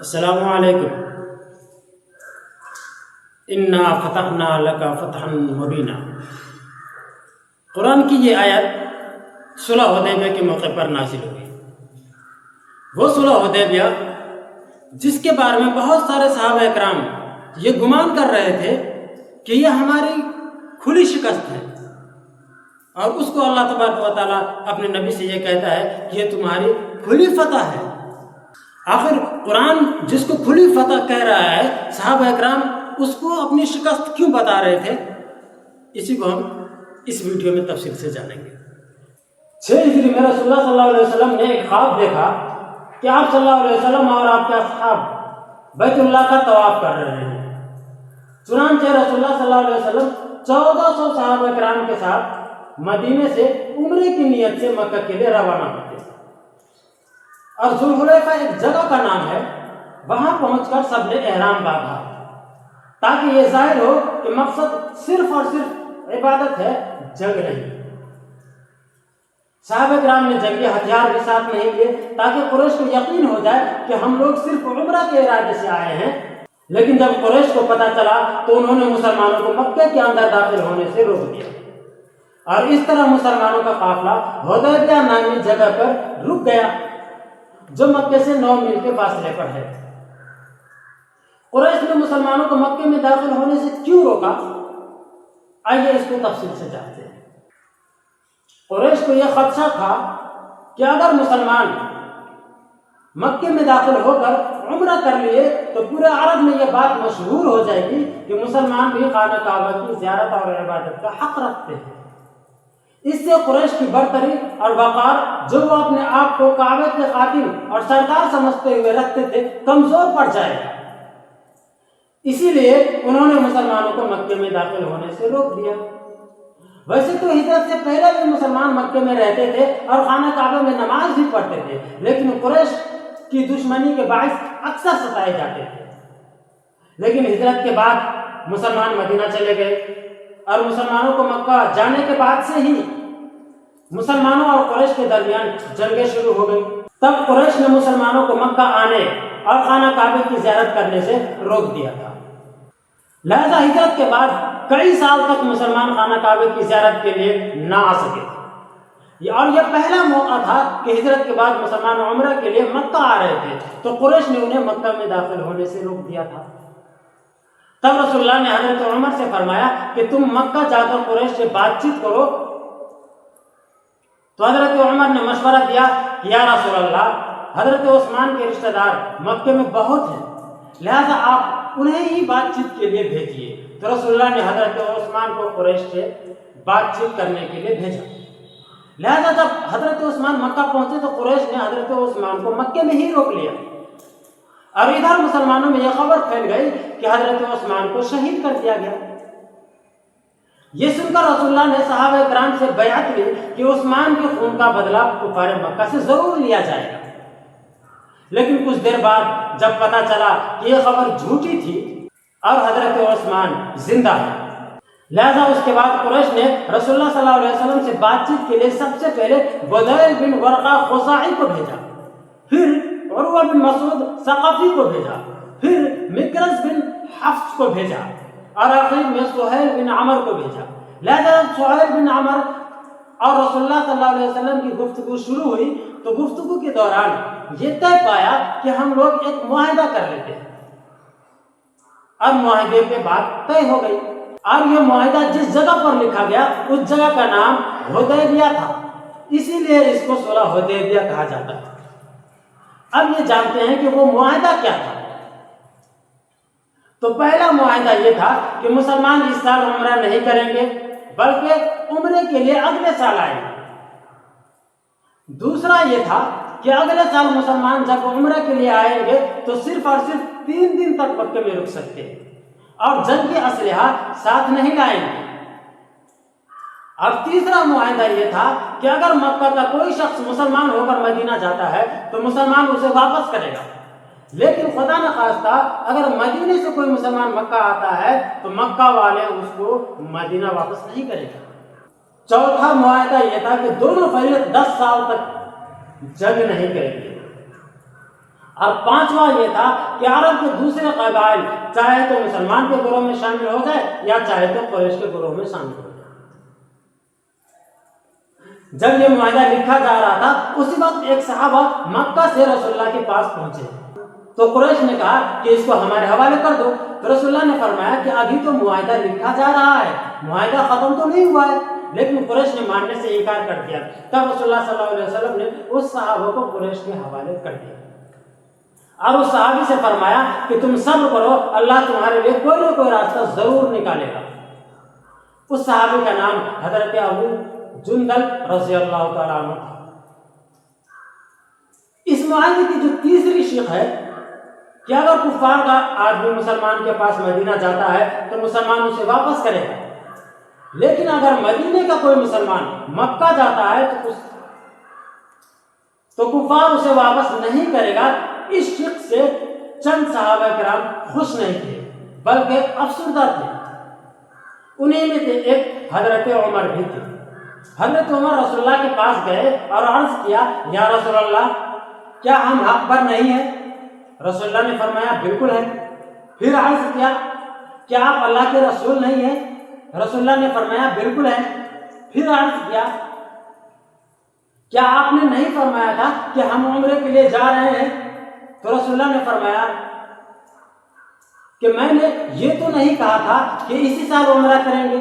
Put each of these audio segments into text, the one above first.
السلام علیکم۔ انا فتحنا لک فتحا مبینا۔ قرآن کی یہ آیت صلح حدیبیہ کے موقع پر نازل ہوئی۔ وہ صلح حدیبیہ جس کے بارے میں بہت سارے صحابہ اکرام یہ گمان کر رہے تھے کہ یہ ہماری کھلی شکست ہے، اور اس کو اللہ تبارک و تعالیٰ اپنے نبی سے یہ کہتا ہے کہ یہ تمہاری کھلی فتح ہے۔ آخر قرآن جس کو کھلی فتح کہہ رہا ہے، صحابہ اکرام اس کو اپنی شکست کیوں بتا رہے تھے، اسی کو ہم اس ویڈیو میں تفصیل سے جانیں گے۔ 6 ہجری میں رسول اللہ صلی اللہ علیہ وسلم نے ایک خواب دیکھا کہ آپ صلی اللہ علیہ وسلم اور آپ کے اصحاب بیت اللہ کا طواف کر رہے ہیں۔ چنانچہ رسول اللہ صلی اللہ علیہ وسلم 1400 صحابہ کرام کے ساتھ مدینے سے عمرے کی نیت سے مکہ کے لیے روانہ ہوتے ہیں، اور ذوالحلیفہ ایک جگہ کا نام ہے، وہاں پہنچ کر سب نے احرام باندھا تاکہ یہ ظاہر ہو کہ مقصد صرف اور صرف عبادت ہے، جنگ نہیں۔ صحابہ کرام نے جنگی ہتھیار بھی ساتھ نہیں لیے تاکہ قریش کو یقین ہو جائے کہ ہم لوگ صرف عمرہ کے ارادے سے آئے ہیں، لیکن جب قریش کو پتہ چلا تو انہوں نے مسلمانوں کو مکہ کے اندر داخل ہونے سے روک دیا، اور اس طرح مسلمانوں کا قافلہ حدیبیہ نامی جگہ پر رک گیا جو مکے سے 9 میل کے فاصلے پر ہے۔ قریش نے مسلمانوں کو مکے میں داخل ہونے سے کیوں روکا، آئیے اس کو تفصیل سے جانتے ہیں۔ قریش کو یہ خدشہ تھا کہ اگر مسلمان مکے میں داخل ہو کر عمرہ کر لیے تو پورے عرب میں یہ بات مشہور ہو جائے گی کہ مسلمان بھی خانہ کعبہ کی زیارت اور عبادت کا حق رکھتے ہیں۔ اس سے قریش کی برتری اور وقار جو وہ اپنے آپ کو کعبہ کے خادم اور سردار سمجھتے ہوئے رکھتے تھے کمزور پڑ جائے گا، اسی لیے انہوں نے مسلمانوں کو مکے میں داخل ہونے سے روک دیا۔ ویسے تو ہجرت سے پہلے بھی مسلمان مکے میں رہتے تھے اور خانہ کعبہ میں نماز بھی پڑھتے تھے، لیکن قریش کی دشمنی کے باعث اکثر ستائے جاتے تھے۔ لیکن ہجرت کے بعد مسلمان مدینہ چلے گئے، اور مسلمانوں کو مکہ جانے کے بعد سے ہی مسلمانوں اور قریش کے درمیان جنگیں شروع ہو گئی۔ تب قریش نے مسلمانوں کو مکہ آنے اور خانہ کعبہ کی زیارت کرنے سے روک دیا تھا، لہذا ہجرت کے بعد کئی سال تک مسلمان خانہ کعبہ کی زیارت کے لیے نہ آ سکے تھے، اور یہ پہلا موقع تھا کہ ہجرت کے بعد مسلمان عمرہ کے لیے مکہ آ رہے تھے، تو قریش نے انہیں مکہ میں داخل ہونے سے روک دیا تھا۔ تب رسول اللہ نے حضرت عمر سے فرمایا کہ تم مکہ جا کر قریش سے بات چیت کرو، تو حضرت عمر نے مشورہ دیا کہ یا رسول اللہ، حضرت عثمان کے رشتہ دار مکے میں بہت ہیں، لہذا آپ انہیں ہی بات چیت کے لیے بھیجیے۔ تو رسول اللہ نے حضرت عثمان کو قریش سے بات چیت کرنے کے لیے بھیجا۔ لہذا جب حضرت عثمان مکہ پہنچے تو قریش نے حضرت عثمان کو مکے میں ہی روک لیا، اور ادھر مسلمانوں میں یہ خبر پھیل گئی کہ حضرت عثمان کو شہید کر دیا گیا۔ یہ سن کر رسول اللہ نے صحابہ کرام سے بیعت لی کہ عثمان کے خون کا بدلہ کفار مکہ سے ضرور لیا جائے گا، لیکن کچھ دیر بعد جب پتہ چلا کہ یہ خبر جھوٹی تھی اور حضرت عثمان زندہ ہے، لہذا اس کے بعد قریش نے رسول اللہ صلی اللہ علیہ وسلم سے بات چیت کے لیے سب سے پہلے بدیل بن ورقہ خزاعی کو بھیجا، پھر عروہ بن مسعود ثقفی کو بھیجا، پھر مکرز بن حفص کو بھیجا، اور آخر میں سہیل بن عمر کو بھیجا۔ لہذا سہیل بن عمر اور رسول اللہ صلی اللہ علیہ وسلم کی گفتگو شروع ہوئی تو گفتگو کے دوران یہ طے پایا کہ ہم لوگ ایک معاہدہ کر لیتے ہیں، اور معاہدے پہ بات طے ہو گئی، اور یہ معاہدہ جس جگہ پر لکھا گیا اس جگہ کا نام حدیبیہ تھا، اسی لیے اس کو صلح حدیبیہ کہا جاتا ہے۔ اب یہ جانتے ہیں کہ وہ معاہدہ کیا تھا۔ تو پہلا معاہدہ یہ تھا کہ مسلمان اس سال عمرہ نہیں کریں گے بلکہ عمرے کے لیے اگلے سال آئیں گے۔ دوسرا یہ تھا کہ اگلے سال مسلمان جب عمرہ کے لیے آئیں گے تو صرف اور صرف 3 دن تک مکے میں رک سکتے ہیں، اور جنگ کے اسلحہ ساتھ نہیں لائیں گے۔ اور تیسرا معاہدہ یہ تھا کہ اگر مکہ کا کوئی شخص مسلمان ہو کر مدینہ جاتا ہے تو مسلمان اسے واپس کرے گا، لیکن خدا نخواستہ اگر مدینے سے کوئی مسلمان مکہ آتا ہے تو مکہ والے اس کو مدینہ واپس نہیں کرے گا۔ چوتھا معاہدہ یہ تھا کہ دونوں فریق 10 سال تک جنگ نہیں کریں گے، اور پانچواں یہ تھا کہ عرب کے دوسرے قبائل چاہے تو مسلمان کے گروہ میں شامل ہو جائے یا چاہے تو قریش کے گروہ میں شامل ہو جائے۔ جب یہ معاہدہ لکھا جا رہا تھا اسی وقت ایک صحابہ مکہ سے رسول اللہ کے پاس پہنچے، تو قریش نے کہا کہ اس کو ہمارے حوالے کر دو، تو رسول اللہ نے فرمایا کہ ابھی تو معاہدہ لکھا جا رہا ہے، معاہدہ ختم تو نہیں ہوا ہے، لیکن قریش نے ماننے سے انکار کر دیا۔ تب رسول اللہ صلی اللہ علیہ وسلم نے اس صحابہ کو قریش کے حوالے کر دیا اور اس صحابی سے فرمایا کہ تم صبر کرو، اللہ تمہارے لیے کوئی نہ کوئی راستہ ضرور نکالے گا۔ اس صحابی کا نام حضرت ابو جندل رضی اللہ تعالیٰ عنہ تھا۔ اس معاہدے کی جو تیسری شق ہے کہ اگر کفار کا آدمی مسلمان کے پاس مدینہ جاتا ہے تو مسلمان اسے واپس کرے گا، لیکن اگر مدینے کا کوئی مسلمان مکہ جاتا ہے تو کفار اسے واپس نہیں کرے گا۔ اس شق سے چند صحابہ کرام خوش نہیں تھے بلکہ افسردہ تھے، انہیں میں سے ایک حضرت عمر بھی تھے۔ حضرت عمر رسول اللہ کے پاس گئے اور عرض کیا، یا رسول اللہ کیا ہم حق پر نہیں ہیں؟ رسول اللہ نے فرمایا بالکل ہے۔ پھر عرض کیا، کیا آپ اللہ کے رسول نہیں ہیں؟ رسول اللہ نے فرمایا بالکل ہے۔ پھر عرض کیا، کیا آپ نے نہیں فرمایا تھا کہ ہم عمرے کے لیے جا رہے ہیں؟ تو رسول اللہ نے فرمایا کہ میں نے یہ تو نہیں کہا تھا کہ اسی سال عمرہ کریں گے۔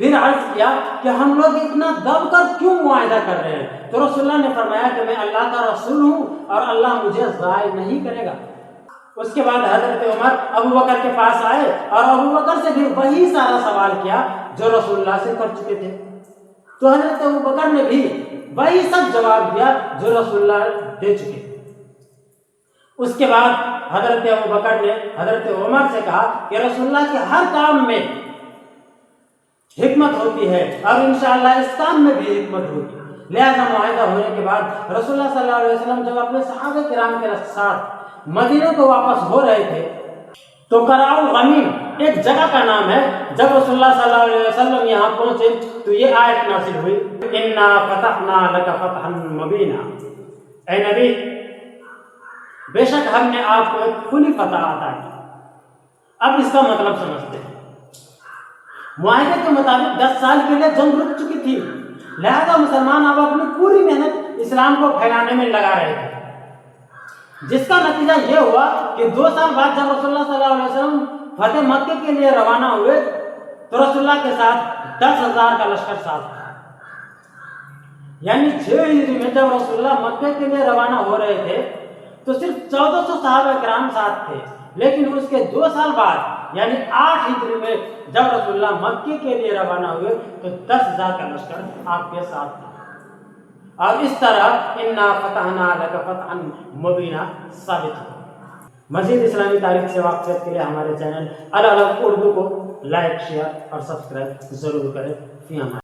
پھر عرض کیا کہ ہم لوگ اتنا دب کر کیوں معاہدہ کر رہے ہیں؟ تو رسول اللہ نے فرمایا کہ میں اللہ کا رسول ہوں اور اللہ مجھے ضائع نہیں کرے گا۔ اس کے بعد حضرت عمر ابو بکر کے پاس آئے اور ابو بکر سے بھی وہی سارا سوال کیا جو رسول اللہ سے کر چکے تھے، تو حضرت ابو بکر نے بھی وہی سب جواب دیا جو رسول اللہ دے چکے تھے۔ اس کے بعد حضرت ابو بکر نے حضرت عمر سے کہا کہ رسول اللہ کے ہر کام میں حکمت ہوتی ہے اور انشاءاللہ اس کام میں بھی حکمت ہوتی ہے۔ لہذا معاہدہ ہونے کے بعد رسول اللہ صلی اللہ علیہ وسلم جب اپنے صحابہ کرام کے ساتھ مدینہ کو واپس ہو رہے تھے تو قراء الغمیم ایک جگہ کا نام ہے۔ جب رسول اللہ صلی اللہ علیہ وسلم یہاں پہنچے تو یہ آیت نازل ہوئی، انا فتحنا لک فتحا مبینا، اے نبی بے شک ہم نے آپ کو ایک کھلی فتح عطا کی۔ اب اس کا مطلب سمجھتے ہیں۔ معاہدے کے مطابق 10 سال کے لیے جنگ رک چکی تھی، لہذا مسلمان اب اپنی پوری محنت اسلام کو پھیلانے میں لگا رہے تھے، جس کا نتیجہ یہ ہوا کہ 2 سال بعد جب رسول اللہ صلی اللہ علیہ وسلم فتح مکہ کے لیے روانہ ہوئے تو رسول اللہ کے ساتھ 10,000 کا لشکر ساتھ تھا، یعنی 6 ہجری میں جب رسول اللہ مکہ کے لیے روانہ ہو رہے تھے تو صرف 1400 صحابہ کرام ساتھ تھے، لیکن اس کے 2 سال بعد یعنی 8 ہجری میں جب رسول اللہ مکے کے لیے روانہ ہوئے تو 10,000 کا لشکر آپ کے ساتھ تھا، اور اس طرح انا فتحنا لک فتحا مبینا ثابت ہوا۔ مزید اسلامی تاریخ سے واقفیت کے لیے ہمارے چینل الگ الگ اردو کو لائک، شیئر اور سبسکرائب ضرور کریں۔ فی امان۔